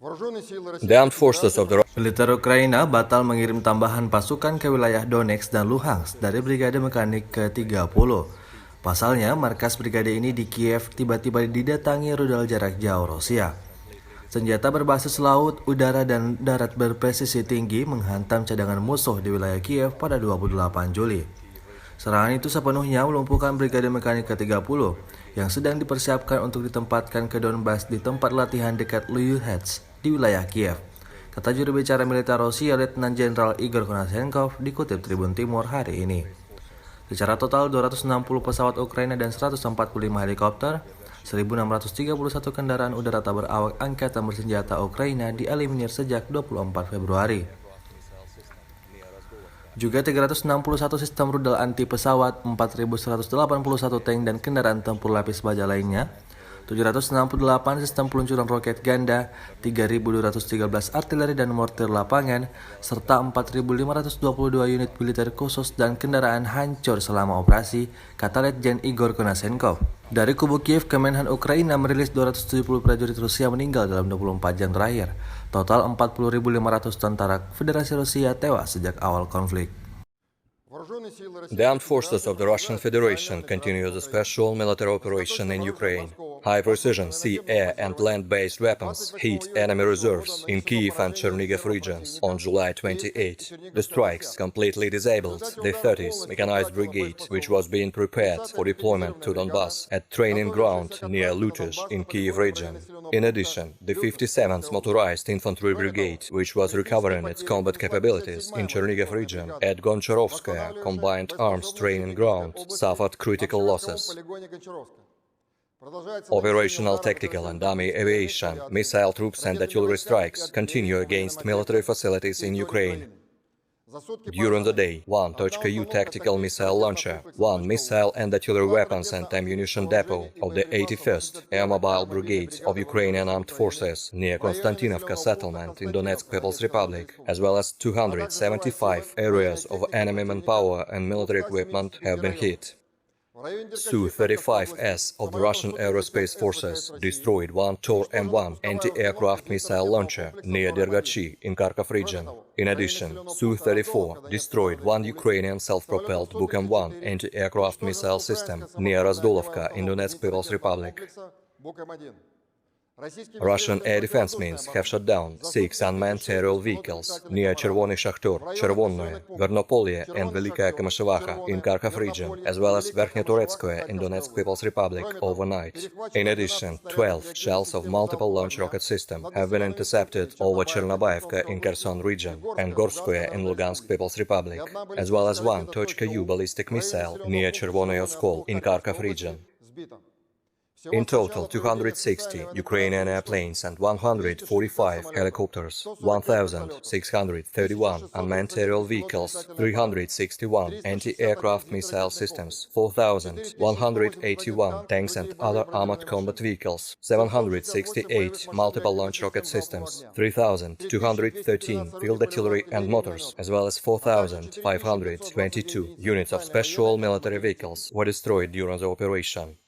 The armed forces of the Militer Ukraina batal mengirim tambahan pasukan ke wilayah Donetsk dan Luhansk dari Brigade Mekanik ke-30. Pasalnya, markas brigade ini di Kyiv tiba-tiba didatangi rudal jarak jauh Rusia. Senjata berbasis laut, udara, dan darat berpresisi tinggi menghantam cadangan musuh di wilayah Kyiv pada 28 Juli. Serangan itu sepenuhnya melumpuhkan Brigade Mekanik ke-30 yang sedang dipersiapkan untuk ditempatkan ke Donbass di tempat latihan dekat Luhansk di wilayah Kyiv, kata juru bicara militer Rusia Letnan Jenderal Igor Konashenkov dikutip Tribun Timur hari ini. Secara total 260 pesawat Ukraina dan 145 helikopter, 1.631 kendaraan udara tak berawak angkatan bersenjata Ukraina dieliminir sejak 24 Februari. Juga 361 sistem rudal anti pesawat, 4.181 tank dan kendaraan tempur lapis baja lainnya, 768 sistem peluncuran roket ganda, 3.213 artileri dan mortir lapangan, serta 4.522 unit militer khusus dan kendaraan hancur selama operasi, kata Letjen Igor Konashenkov. Dari kubu Kyiv, Kemenhan Ukraina merilis 270 prajurit Rusia meninggal dalam 24 jam terakhir. Total 40.500 tentara Federasi Rusia tewas sejak awal konflik. The armed forces of the Russian Federation continue the special military operation in Ukraine. High-precision sea, air and land-based weapons hit enemy reserves in Kyiv and Chernihiv regions on July 28. The strikes completely disabled the 30th Mechanized Brigade, which was being prepared for deployment to Donbass at training ground near Lutish in Kyiv region. In addition, the 57th Motorized Infantry Brigade, which was recovering its combat capabilities in Chernihiv region at Goncharovskaya Combined Arms Training Ground, suffered critical losses. Operational, tactical and army aviation, missile troops and artillery strikes continue against military facilities in Ukraine. During the day, 1.U tactical missile launcher, 1 missile and artillery weapons and ammunition depot of the 81st Air Mobile Brigade of Ukrainian Armed Forces near Konstantinovka settlement in Donetsk People's Republic, as well as 275 areas of enemy manpower and military equipment have been hit. Su-35S of the Russian Aerospace Forces destroyed 1 Tor M1 anti-aircraft missile launcher near Dergachi in Kharkov region. In addition, Su-34 destroyed 1 Ukrainian self-propelled Buk M1 anti-aircraft missile system near Razdolovka in Donetsk People's Republic. Russian air defense means have shot down 6 unmanned aerial vehicles near Chervony Shakhtor, Chervonnoye, Vernopolye and Velikaya Kamyshevacha in Kharkov region, as well as Verkhnyaturetskoye in Donetsk People's Republic overnight. In addition, 12 shells of multiple launch rocket system have been intercepted over Chernobyevka in Kherson region and Gorskoye in Lugansk People's Republic, as well as 1.U ballistic missile near Chervonoye Oskol in Kharkov region. In total, 260 Ukrainian airplanes and 145 helicopters, 1,631 unmanned aerial vehicles, 361 anti-aircraft missile systems, 4,181 tanks and other armored combat vehicles, 768 multiple launch rocket systems, 3,213 field artillery and motors, as well as 4,522 units of special military vehicles were destroyed during the operation.